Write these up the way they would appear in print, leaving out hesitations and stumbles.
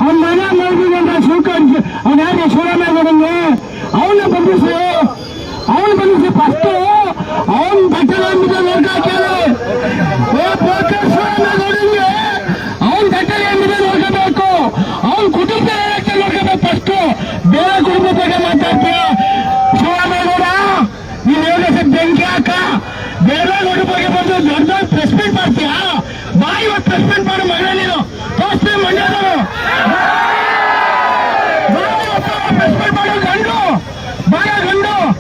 ಅವ್ನ ಮನೆ ಮಾಡಿದಂತ ಶಿವಕಾಂತ್ ಅವ್ನ ಯಾರು ಶಿವರಾಮೇಗೌಡಂಗೆ ಅವನ್ನ ಬಂಧಿಸಿ ಫಸ್ಟ್ ಅವನ್ ಬಟ್ಟೆ ನೋಡ್ಕ ಹಾಕ್ಯಾರೆ ಶಿವರಾಮೇಗೌಡಂಗೆ ಅವನ್ ಬಟ್ಟೆ ನೋಡ್ಕೋಬೇಕು ಅವನ್ ಕುಟುಂಬ ನೋಡ್ಕೋಬೇಕು ಫಸ್ಟ್ ಬೇರೆ ಕುಟುಂಬ ಬಗ್ಗೆ ಮಾತಾಡ್ತೀಯ ಶಿವರಾಮೇಗೌಡ ನೀನ್ ಹೇಳಿ ಬೆಂಕಿ ಹಾಕ ಬೇರೆ ಬಗ್ಗೆ ಬಂದು ದೊಡ್ಡ ಪ್ರೆಸ್ ಮೀಟ್ ಮಾಡ್ತೀಯಾ ಬಾ ಇವತ್ತು ಪ್ರೆಸ್ ಮೀಟ್ ಮಾಡು ಮಗ ನೀನು ತೋರಿಸ್ತೀವಿ ಮಂಡ್ಯದವರು ಪ್ರೆಸ್ ಮೀಟ್ ಮಾಡು ಗಂಡು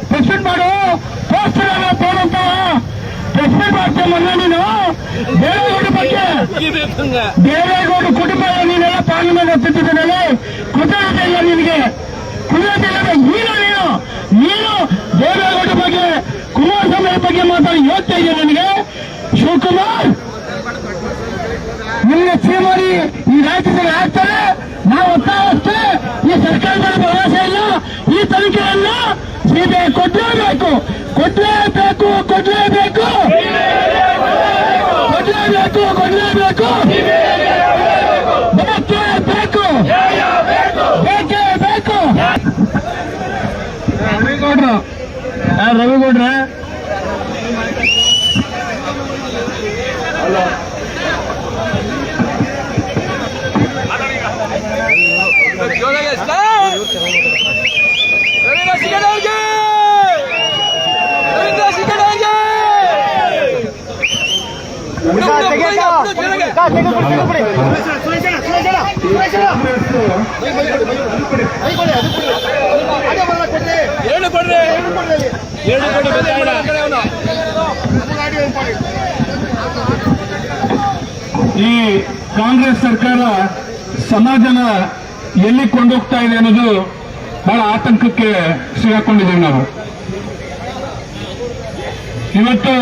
ಪ್ರೆಸ್ ಮೀಟ್ ಮಾಡು ತೋರಿಸ್ತೀರ ತೋರಂತ ಪ್ರೆಸ್ ಮೀಟ್ ಮಾಡ್ತೀಯ ಮಗ ನೀನು ದೇವೇಗೌಡ ಬಗ್ಗೆ ದೇವೇಗೌಡ ಕುಟುಂಬ ನೀನೆಲ್ಲ ಪಾರ್ಲಿಮೆಂಟ್ ಹತ್ತಿದ್ದೇನೆ ಕುದುರೆ ಇಲ್ಲ ನಿನಗೆ ಕುದುರೆ ನೀನು ದೇವೇಗೌಡ ಬಗ್ಗೆ ಕುಮಾರಸ್ವಾಮಿ ಬಗ್ಗೆ ಮಾತಾಡಿ ಯೋಗ್ಯತೆ ಇದೆ ನನಗೆ ಶಿವಕುಮಾರ್ ನಿಮಗೆ ಶ್ರೀಮಾರಿ ಈ ರಾಜ್ಯದಲ್ಲಿ ಆಗ್ತಾರೆ ನಾವು ಒತ್ತಾಯಿಸ್ತೇ ಈ ಸರ್ಕಾರದಲ್ಲಿ ಭರವಸೆ ಇಲ್ಲ ಈ ತನಿಖೆಯನ್ನು ಸಿಬಿಐ ಕೊಡಲೇಬೇಕು ರವಿಗೌಡ್ರ ಈ ಕಾಂಗ್ರೆಸ್ ಸರ್ಕಾರ ಸಮಾಜನ ಎಲ್ಲಿ ಕೊಂಡೋಗ್ತಾ ಇದೆ ಅನ್ನೋದು ಬಹಳ ಆತಂಕಕ್ಕೆ ಸಿಗಾಕೊಂಡಿದ್ದೇವೆ ನಾವು. ಇವತ್ತು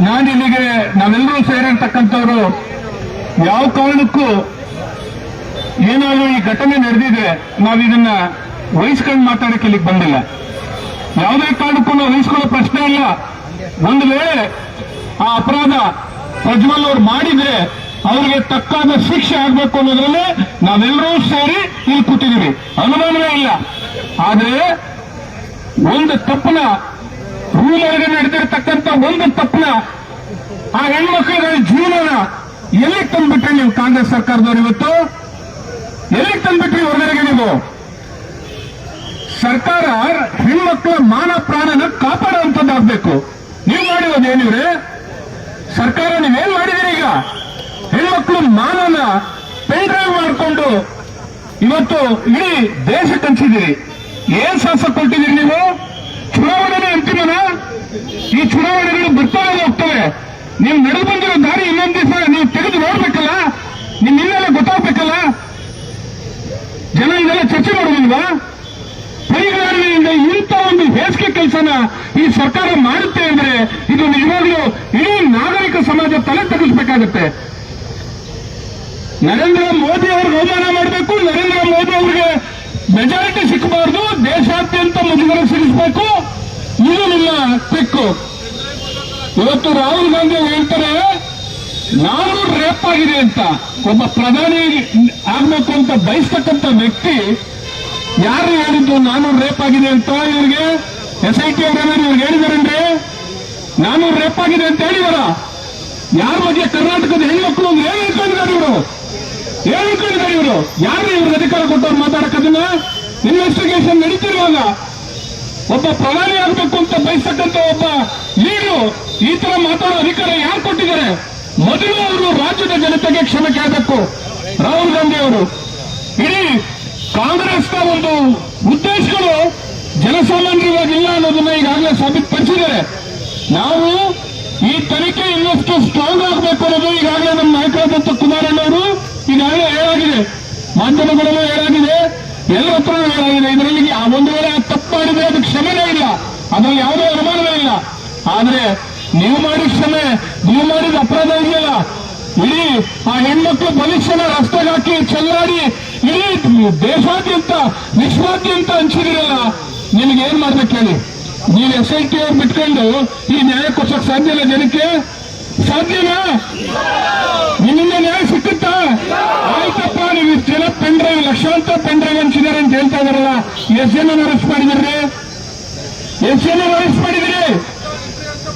ನಾನಿಲ್ಲಿಗೆ ನಾವೆಲ್ಲರೂ ಸೇರಿರ್ತಕ್ಕಂಥವ್ರು ಯಾವ ಕಾರಣಕ್ಕೂ ಏನಾದರೂ ಈ ಘಟನೆ ನಡೆದಿದೆ ನಾವಿದನ್ನ ವಹಿಸ್ಕೊಂಡು ಮಾತಾಡಕ್ಕೆ ಇಲ್ಲಿಗೆ ಬಂದಿಲ್ಲ. ಯಾವುದೇ ಕಾರಣಕ್ಕೂ ನಾವು ವಹಿಸ್ಕೊಳ್ಳೋ ಪ್ರಶ್ನೆ ಇಲ್ಲ. ಒಂದು ವೇಳೆ ಆ ಅಪರಾಧ ಪ್ರಜ್ವಲ್ ಅವ್ರು ಮಾಡಿದ್ರೆ ಅವರಿಗೆ ತಕ್ಕಾದ ಶಿಕ್ಷೆ ಆಗ್ಬೇಕು ಅನ್ನೋದ್ರಲ್ಲೇ ನಾವೆಲ್ಲರೂ ಸೇರಿ ಇಲ್ಲಿ ಕೂತಿದ್ದೀವಿ, ಅನುಮಾನವೇ ಇಲ್ಲ. ಆದ್ರೆ ಒಂದು ತಪ್ಪನ ರೂಲ್ ಒಳಗೆ ನಡೆದಿರ್ತಕ್ಕಂಥ ಒಂದು ತಪ್ಪನ ಆ ಹೆಣ್ಮಕ್ಳ ಜೀವನನ ಎಲ್ಲಿಗೆ ತಂದ್ಬಿಟ್ರಿ ನೀವು ಕಾಂಗ್ರೆಸ್ ಸರ್ಕಾರದವ್ರು? ಇವತ್ತು ಎಲ್ಲಿಗೆ ತಂದ್ಬಿಟ್ರಿ ಹೊರಗಡೆಗೆ? ನೀವು ಸರ್ಕಾರ ಹೆಣ್ಮಕ್ಳ ಮಾನ ಪ್ರಾಣನ ಕಾಪಾಡುವಂಥದ್ದಾಗಬೇಕು. ನೀವು ಮಾಡಿರೋದೇನಿವ್ರೆ? ಸರ್ಕಾರ ನೀವೇನ್ ಮಾಡಿದಿರಿ? ಈಗ ಹೆಣ್ಮಕ್ಳು ಮಾನನ ಪೆನ್ ಡ್ರೈವ್ ಮಾಡಿಕೊಂಡು ಇವತ್ತು ಇಡೀ ದೇಶಕ್ಕೆ ಹಂಚಿದಿರಿ. ಏನ್ ಸಾಹಸ ಕೊಟ್ಟಿದ್ದೀರಿ ನೀವು? ಚುನಾವಣೆ ಅಂತಿಮನ? ಈ ಚುನಾವಣೆಗಳು ಬರ್ತಾನೆ ಹೋಗ್ತವೆ. ನೀವು ನಡೆದು ಬಂದಿರೋ ದಾರಿ ಇನ್ನೊಂದು ದಿವಸ ನೀವು ತೆಗೆದು ನೋಡ್ಬೇಕಲ್ಲ, ನಿಮ್ ಇನ್ನೆಲ್ಲ ಗೊತ್ತಾಗ್ಬೇಕಲ್ಲ. ಜನ ಇದೆಲ್ಲ ಚರ್ಚೆ ಮಾಡೋದಿಲ್ವಾ? ಪರಿಗಣನೆಯಿಂದ ಇಂಥ ಒಂದು ಹೇಸಿಗೆ ಕೆಲಸನ ಈ ಸರ್ಕಾರ ಮಾಡುತ್ತೆ ಅಂದ್ರೆ ಇದು ನಿಜವಾಗ್ಲೂ ಇಡೀ ನಾಗರಿಕ ಸಮಾಜ ತಲೆ ತಗ್ಗಿಸಬೇಕಾಗುತ್ತೆ. ನರೇಂದ್ರ ಮೋದಿ ಅವ್ರಿಗೆ ಅವಮಾನ ಮಾಡಬೇಕು, ನರೇಂದ್ರ ಮೋದಿ ಅವರಿಗೆ ಮೆಜಾರಿಟಿ ಸಿಕ್ಕಬಾರ್ದು, ದೇಶಾದ್ಯಂತ ಮುಜುಗರ ಸಿಗಿಸಬೇಕು. ಇದು ನಿಮ್ಮ ಟ್ರಿಕ್ಕು. ಇವತ್ತು ರಾಹುಲ್ ಗಾಂಧಿ ಹೇಳ್ತಾರೆ 400 ರೇಪ್ ಆಗಿದೆ ಅಂತ. ಒಬ್ಬ ಪ್ರಧಾನಿ ಆಗ್ಬೇಕು ಅಂತ ಬಯಸ್ತಕ್ಕಂಥ ವ್ಯಕ್ತಿ ಯಾರು ಹೇಳಿದ್ದು 400 ರೇಪ್ ಆಗಿದೆ ಅಂತ? ಇವ್ರಿಗೆ SIT ಅವರೇನಾದ್ರು ಇವ್ರಿಗೆ ಹೇಳಿದಾರೇನ್ರಿ? 400 ರೇಪ್ ಆಗಿದೆ ಅಂತ ಹೇಳಿದಾರ? ಯಾರ ಬಗ್ಗೆ ಕರ್ನಾಟಕದ ಹೆಣ್ಮಕ್ಳು ಅಂದ್ರೆ ಏನ್ ಹೇಳ್ಕೊಂಡಿದ್ದಾರೆ ಇವರು? ಯಾರು ಇವ್ರಿಗೆ ಅಧಿಕಾರ ಕೊಟ್ಟವ್ರು ಮಾತಾಡಕ್ಕದನ್ನ? ಇನ್ವೆಸ್ಟಿಗೇಷನ್ ನಡೀತಿರುವಾಗ ಒಬ್ಬ ಪ್ರಧಾನಿ ಆಗ್ಬೇಕು ಅಂತ ಬಯಸ್ತಕ್ಕಂಥ ಒಬ್ಬ ಲೀಡರು ಈ ತರ ಮಾತಾಡೋ ಅಧಿಕಾರ ಯಾರು ಕೊಟ್ಟಿದ್ದಾರೆ? ಮೊದಲು ಅವರು ರಾಜ್ಯದ ಜನತೆಗೆ ಕ್ಷಮೆ ಕೇಳಬೇಕು. ರಾಹುಲ್ ಗಾಂಧಿ ಅವರು ಇಡೀ ಕಾಂಗ್ರೆಸ್ನ ಒಂದು ಉದ್ದೇಶಗಳು ಜನಸಾಮಾನ್ಯವಾಗಿಲ್ಲ ಅನ್ನೋದನ್ನ ಈಗಾಗಲೇ ಸಾಬೀತುಪಡಿಸಿದ್ದಾರೆ. ನಾವು ಈ ತನಿಖೆ ಇನ್ನಷ್ಟು ಸ್ಟ್ರಾಂಗ್ ಆಗಬೇಕು ಅನ್ನೋದು ಈಗಾಗಲೇ ನಮ್ಮ ನಾಯಕರಾದಂಥ ಕುಮಾರಣ್ಣವರು ಈಗಾಗಲೇ ಹೇಳಾಗಿದೆ, ಮಾಧ್ಯಮಗಳಲ್ಲೂ ಹೇಳಾಗಿದೆ, ಎಲ್ಲರ ಹತ್ರ ಹೇಳಾಗಿದೆ. ಇದರಲ್ಲಿ ಒಂದು ವೇಳೆ ತಪ್ಪು ಮಾಡಿದ್ರೆ ಅದು ಕ್ಷಮೆನೇ ಇಲ್ಲ, ಅದರಲ್ಲಿ ಯಾವುದೇ ಅನುಮಾನವೇ ಇಲ್ಲ. ಆದ್ರೆ ನೀವು ಮಾಡಿದ ಕ್ಷಮೆ, ನೀವು ಮಾಡಿದ ಅಪರಾಧ ಇದೆಯಲ್ಲ, ಇಡೀ ಆ ಹೆಣ್ಮಕ್ಳು ಭವಿಷ್ಯನ ರಸ್ತೆಗೆ ಹಾಕಿ ಚೆಲ್ಲಾಡಿ ಇಡೀ ದೇಶಾದ್ಯಂತ ವಿಶ್ವಾದ್ಯಂತ ಹಂಚಿದಿರಲ್ಲ, ನಿಮ್ಗೆ ಏನ್ ಮಾಡ್ಬೇಕು ಹೇಳಿ? ನೀವು SIT ಅವ್ರು ಬಿಟ್ಕೊಂಡು ಈ ನ್ಯಾಯ ಕೊಡ್ಸಕ್ ಸಾಧ್ಯ ಇಲ್ಲ ಜನಕ್ಕೆ? ಸಾಧ್ಯನಾ? ನಿಮ್ಮಿಂದ ನ್ಯಾಯ ಸಿಕ್ಕುತ್ತಾ? ಆಯ್ತಪ್ಪ, ನೀವು ಲಕ್ಷಾಂತರ ಪೆಂಡ್ರೈವ್ ಹಂಚಿದ್ದಾರೆ ಅಂತ ಹೇಳ್ತಾ ಇದಾರಲ್ಲ, ಎಷ್ಟು ಜನ ಅರೆಸ್ಟ್ ಮಾಡಿದ್ರಿ? ಎಷ್ಟು ಜನ ಅರೆಸ್ಟ್ ಮಾಡಿದ್ರಿ?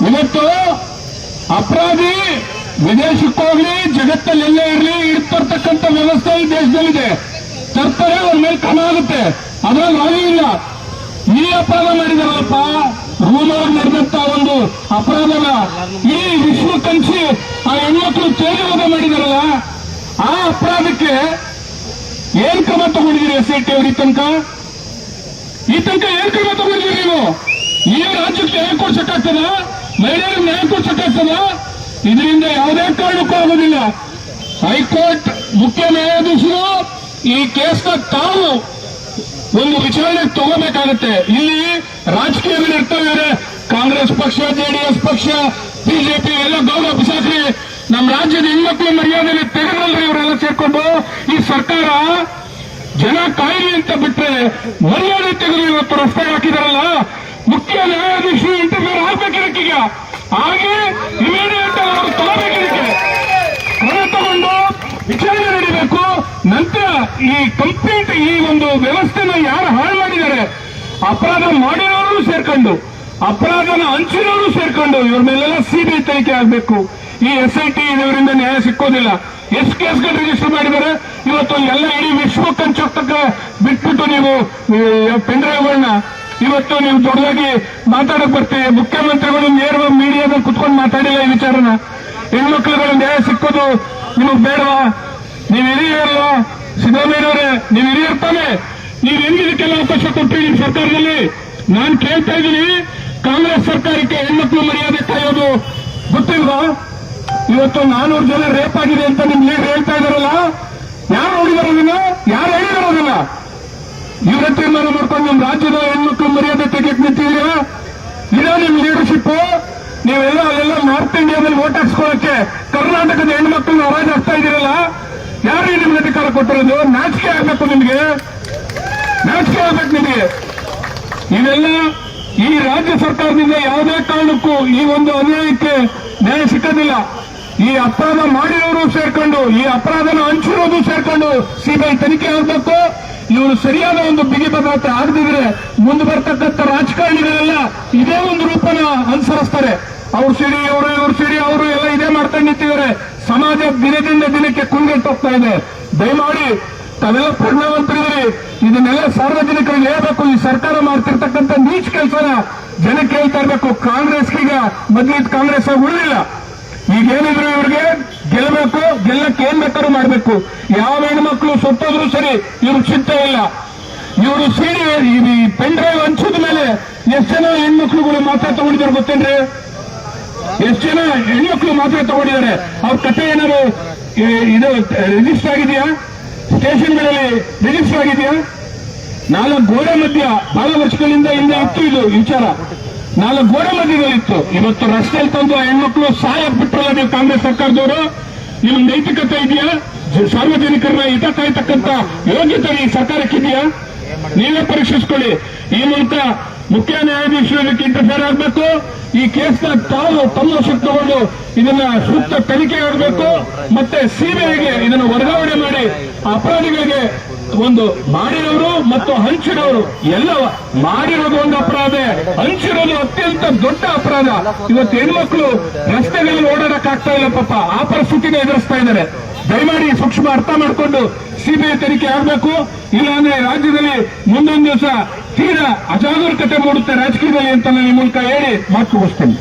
ಇವತ್ತು ಅಪರಾಧಿ ವಿದೇಶಕ್ಕೆ ಹೋಗ್ಲಿ, ಜಗತ್ತಲ್ಲಿ ಎಲ್ಲೇ ಇರಲಿ, ಇಡ್ತರ್ತಕ್ಕಂಥ ವ್ಯವಸ್ಥೆ ಈ ದೇಶದಲ್ಲಿದೆ. ತರ್ತಾರೆ, ಅವ್ರ ಮೇಲೆ ಕ್ರಮ ಆಗುತ್ತೆ, ಅದ್ರಲ್ಲಿ ರಾಜಿ ಇಲ್ಲ. ಈ ಅಪರಾಧ ಮಾಡಿದಾರಲ್ಲಪ್ಪ, ರೂಮಲ್ಲಿ ನಡೆದಂತ ಒಂದು ಅಪರಾಧನ ಈ ವಿಶ್ವಕ್ಕಂಚಿ ಆ ಹೆಣ್ಮಕ್ಳು ತೇಜವಾದ ಮಾಡಿದಾರಲ್ಲ, ಆ ಅಪರಾಧಕ್ಕೆ ಏನ್ ಕ್ರಮ ತಗೊಂಡಿದ್ದೀರಿ SIT ಅವ್ರ? ಈ ತನಕ ಏನ್ ಕ್ರಮ ತಗೊಂಡಿದ್ದೀರಿ ನೀವು? ಈ ರಾಜ್ಯಕ್ಕೆ ನ್ಯಾಯ ಕೊಡ್ಸಕ್ಕಾಗ್ತದ? ಮಹಿಳೆಯರಿಗೆ ನ್ಯಾಯ ಕೊಡ್ಸಕ್ಕಾಗ್ತದ? ಇದರಿಂದ ಯಾವುದೇ ಕಾರಣಕ್ಕೂ ಆಗೋದಿಲ್ಲ. ಹೈಕೋರ್ಟ್ ಮುಖ್ಯ ನ್ಯಾಯಾಧೀಶರು ಈ ಕೇಸ್ನ ತಾವು ಒಂದು ವಿಚಾರಣೆ ತಗೋಬೇಕಾಗತ್ತೆ. ಇಲ್ಲಿ ರಾಜಕೀಯಗಳು ಇರ್ತವೆ, ಕಾಂಗ್ರೆಸ್ ಪಕ್ಷ, JDS ಪಕ್ಷ, ಬಿಜೆಪಿ ಎಲ್ಲ ಗೌರವ ಬಿಸಾಕ್ರಿ. ನಮ್ಮ ರಾಜ್ಯದ ಹೆಣ್ಮಕ್ಳು ಮರ್ಯಾದೆಯಲ್ಲಿ ತೆಗೆದ್ರಲ್ರಿ ಇವರೆಲ್ಲ ಸೇರ್ಕೊಂಡು. ಈ ಸರ್ಕಾರ ಜನ ಕಾಯಿಲೆ ಅಂತ ಬಿಟ್ರೆ ಮರ್ಯಾದೆ ತೆಗೆದು ಇವತ್ತು ರಸ್ತೆ ಹಾಕಿದಾರಲ್ಲ. ಮುಖ್ಯ ನ್ಯಾಯಾಧೀಶರು ಇಂಟರ್ಫಿಯರ್ ಆಗ್ಬೇಕಿರಕ್ಕೀಗ, ಹಾಗೆ ಇಮಿಡಿಯೇಟ್ ಅವರು ತಗೋಬೇಕಿರಕ್ಕೆ ಕ್ರಮ ತಗೊಂಡು ವಿಚಾರಣೆ ನಡೀಬೇಕು. ನಂತರ ಈ ಕಂಪ್ಲೀಟ್ ಈ ಒಂದು ವ್ಯವಸ್ಥೆನ ಯಾರು ಹಾಳು ಮಾಡಿದ್ದಾರೆ, ಅಪರಾಧ ಮಾಡಿರೋರು ಸೇರ್ಕೊಂಡು, ಅಪರಾಧನ ಹಂಚಿರೋರು ಸೇರ್ಕೊಂಡು, ಇವ್ರ ಮೇಲೆಲ್ಲ CBI ತನಿಖೆ ಆಗಬೇಕು. ಈ SIT ಇದರಿಂದ ನ್ಯಾಯ ಸಿಕ್ಕೋದಿಲ್ಲ. ಎಷ್ಟು ಕೇಸ್ಗಳು ರಿಜಿಸ್ಟರ್ ಮಾಡಿದ್ದಾರೆ ಇವತ್ತು? ಎಲ್ಲ ಇಡೀ ವಿಶ್ವಕ್ಕೆ ಹಂಚೋಕ್ಕ ಬಿಟ್ಬಿಟ್ಟು ನೀವು ಪೆಂಡ್ರೈವ್ಗಳನ್ನ ಇವತ್ತು ನೀವು ದೊಡ್ಡದಾಗಿ ಮಾತಾಡಕ್ ಬರ್ತೀವಿ. ಮುಖ್ಯಮಂತ್ರಿಗಳು ನೇರವಾಗಿ ಮೀಡಿಯಾದಲ್ಲಿ ಕುತ್ಕೊಂಡು ಮಾತಾಡಿಲ್ಲ ಈ ವಿಚಾರನ. ಹೆಣ್ಮಕ್ಳುಗಳು ನ್ಯಾಯ ಸಿಕ್ಕೋದು ನಿಮಗ್ ಬೇಡವಾ? ನೀವು ಹಿರಿಯರಲ್ವಾ ಸಿದ್ದರಾಮಯ್ಯನವರೇ? ನೀವು ಹಿರಿಯರ್ತಾನೆ, ನೀವು ಹೆಂಗಿದಕ್ಕೆಲ್ಲ ಅವಕಾಶ ಕೊಟ್ಟಿರಿ ನಿಮ್ಮ ಸರ್ಕಾರದಲ್ಲಿ? ನಾನು ಕೇಳ್ತಾ ಇದ್ದೀನಿ, ಕಾಂಗ್ರೆಸ್ ಸರ್ಕಾರಕ್ಕೆ ಹೆಣ್ಮಕ್ಳು ಮರ್ಯಾದೆ ಕಾಯೋದು ಗೊತ್ತಿಲ್ವಾ? ಇವತ್ತು 400 ಜನ ರೇಪ್ ಆಗಿದೆ ಅಂತ ನಿಮ್ ಲೀಡರ್ ಹೇಳ್ತಾ ಇದಾರಲ್ಲ, ಯಾರು ನೋಡಿದಾರೋದಿಲ್ಲ? ಯಾರು ಹೇಳಿದಾರೋದಿಲ್ಲ? ಇವರ ತೀರ್ಮಾನ ಮಾಡ್ಕೊಂಡು ನಮ್ಮ ರಾಜ್ಯದ ಹೆಣ್ಮಕ್ಳು ಮರ್ಯಾದೆ ತೆಗೆಯಕ್ ನಿಂತಿದ್ದೀರಾ? ಇದೇ ನಿಮ್ ಲೀಡರ್ಶಿಪ್? ನೀವೆಲ್ಲ ಅಲ್ಲೆಲ್ಲ ನಾರ್ತ್ ಇಂಡಿಯಾದಲ್ಲಿ ವೋಟ್ ಹಾಕ್ಸ್ಕೊಳ್ಳಕ್ಕೆ ಕರ್ನಾಟಕದ ಹೆಣ್ಮಕ್ಳನ್ನ ಹರಾಜು ಹಾಕ್ತಾ ಇದ್ದೀರಲ್ಲ, ಯಾರು ನಿಮ್ಗೆ ಅಧಿಕಾರ ಕೊಟ್ಟಿರೋದು? ನಾಚಿಕೆ ಆಗ್ಬೇಕು ನಿಮ್ಗೆ, ನಾಚಿಕೆ ಆಗ್ಬೇಕು ನಿಮಗೆ. ಇವೆಲ್ಲ ಈ ರಾಜ್ಯ ಸರ್ಕಾರದಿಂದ ಯಾವುದೇ ಕಾರಣಕ್ಕೂ ಈ ಒಂದು ಅನ್ಯಾಯಕ್ಕೆ ನ್ಯಾಯ ಸಿಕ್ಕೋದಿಲ್ಲ. ಈ ಅಪರಾಧ ಮಾಡಿರೋರು ಸೇರ್ಕೊಂಡು, ಈ ಅಪರಾಧನ ಹಂಚಿರೋದು ಸೇರ್ಕೊಂಡು CBI ತನಿಖೆ ಆಗಬೇಕು. ಇವರು ಸರಿಯಾದ ಒಂದು ಬಿಗಿ ಭದ್ರತೆ ಆಗದಿದ್ರೆ ಮುಂದೆ ಬರ್ತಕ್ಕಂಥ ರಾಜಕಾರಣಿಗಳೆಲ್ಲ ಇದೇ ಒಂದು ರೂಪನ ಅನುಸರಿಸ್ತಾರೆ. ಅವ್ರು ಸಿಡಿ ಅವರು, ಇವ್ರು ಸಿಡಿ ಅವರು ಎಲ್ಲ ಇದೇ ಮಾಡ್ಕೊಂಡು ನಿಂತಿದ್ದಾರೆ. ಸಮಾಜ ದಿನದಿಂದ ದಿನಕ್ಕೆ ಕುಂಗೆಟ್ಟೋಗ್ತಾ ಇದೆ. ದಯಮಾಡಿ ತಾವೆಲ್ಲ ಪ್ರಜ್ಞಾವಂತರಿದ್ದೀರಿ, ಇದನ್ನೆಲ್ಲ ಸಾರ್ವಜನಿಕರಿಗೆ ಹೇಳ್ಬೇಕು. ಈ ಸರ್ಕಾರ ಮಾಡ್ತಿರ್ತಕ್ಕಂಥ ನೀಚ ಕೆಲಸನ ಜನಕ್ಕೆ ಹೇಳ್ತಾ ಇರ್ಬೇಕು. ಕಾಂಗ್ರೆಸ್ಗೀಗ ಮೊದಲಿದ್ದ ಕಾಂಗ್ರೆಸ್ ಆಗಿ ಉಳಿದಿಲ್ಲ. ಈಗೇನಿದ್ರು ಇವ್ರಿಗೆ ಗೆಲ್ಲಬೇಕು, ಗೆಲ್ಲಕ್ಕೆ ಏನ್ ಬೇಕಾದ್ರೂ ಮಾಡಬೇಕು. ಯಾವ ಹೆಣ್ಮಕ್ಳು ಸೊತ್ತೋದ್ರೂ ಸರಿ, ಇವ್ರಿಗೆ ಚಿಂತೆ ಇಲ್ಲ. ಇವರು ಸಿಡಿ ಈ ಪೆಂಡ್ರೈವ್ ಹಂಚಿದ ಮೇಲೆ ಎಷ್ಟು ಜನ ಹೆಣ್ಮಕ್ಳುಗಳು ಮಾತ್ರ ತಗೊಂಡಿದ್ದಾರೆ ಗೊತ್ತೇನ್ರಿ? ಎಷ್ಟು ಜನ ಹೆಣ್ಮಕ್ಳು ಮಾತ್ರ ತಗೊಂಡಿದ್ದಾರೆ? ಅವ್ರ ಕಥೆ ಏನಾದ್ರು ಇದು ರಿಜಿಸ್ಟರ್ ಆಗಿದೆಯಾ? ಸ್ಟೇಷನ್ಗಳಲ್ಲಿ ರಿಜಿಸ್ಟರ್ ಆಗಿದೆಯಾ? 4 ಗೋಡೆ ಮಧ್ಯ ಬಹಳ ವರ್ಷಗಳಿಂದ ಹಿಂದೆ ಇತ್ತು ಇದು ವಿಚಾರ. 4 ಗೋಡೆ ಮಧ್ಯದಲ್ಲಿತ್ತು. ಇವತ್ತು ರಸ್ತೆಯಲ್ಲಿ ತಂದು ಹೆಣ್ಮಕ್ಳು ಸಾಯಕ್ ಬಿಟ್ರಲ್ಲ ನೀವು ಕಾಂಗ್ರೆಸ್ ಸರ್ಕಾರದವರು. ನಿಮ್ಗೆ ನೈತಿಕತೆ ಇದೆಯಾ? ಸಾರ್ವಜನಿಕರನ್ನ ಹಿತ ಕಾಯ್ತಕ್ಕಂಥ ಯೋಗ್ಯತೆ ಈ ಸರ್ಕಾರಕ್ಕಿದೆಯಾ? ನೀವೇ ಪರೀಕ್ಷಿಸ್ಕೊಳ್ಳಿ. ಈ ಮೂಲಕ ಮುಖ್ಯ ನ್ಯಾಯಾಧೀಶರು ಇದಕ್ಕೆ ಇಂಟರ್ಫಿಯರ್ ಆಗಬೇಕು. ಈ ಕೇಸ್ನ ತಾವು ತಮ್ಮ ವಶಕ್ಕೆ ತಗೊಂಡು ಇದನ್ನ ಸೂಕ್ತ ತನಿಖೆ ಆಗಬೇಕು. ಮತ್ತೆ CBIಗೆ ಇದನ್ನು ವರ್ಗಾವಣೆ ಮಾಡಿ ಅಪರಾಧಿಗಳಿಗೆ ಒಂದು ಮಾಡಿರೋರು ಮತ್ತು ಹಂಚಿರೋರು ಎಲ್ಲ ಮಾಡಿರೋದು ಒಂದು ಅಪರಾಧ, ಹಂಚಿರೋದು ಅತ್ಯಂತ ದೊಡ್ಡ ಅಪರಾಧ. ಇವತ್ತು ಹೆಣ್ಮಕ್ಳು ರಸ್ತೆಗಳಲ್ಲಿ ಓಡಾಡಕ್ಕಾಗ್ತಾ ಇಲ್ಲ ಪಾಪ, ಆ ಪರಿಸ್ಥಿತಿನ ಎದುರಿಸ್ತಾ ಇದ್ದಾರೆ. ದಯಮಾಡಿ ಸೂಕ್ಷ್ಮ ಅರ್ಥ ಮಾಡಿಕೊಂಡು CBI ತನಿಖೆ ಆಗಬೇಕು. ಇಲ್ಲಾಂದ್ರೆ ರಾಜ್ಯದಲ್ಲಿ ಮುಂದೊಂದು ದಿವಸ ತೀರಾ ಅಜಾಗರೂಕತೆ ಮೂಡುತ್ತೆ ರಾಜಕೀಯದಲ್ಲಿ ಅಂತ ನಾನು ಈ ಮೂಲಕ ಹೇಳಿ ಮಾತು ಮುಗಿಸ್ತೇನೆ.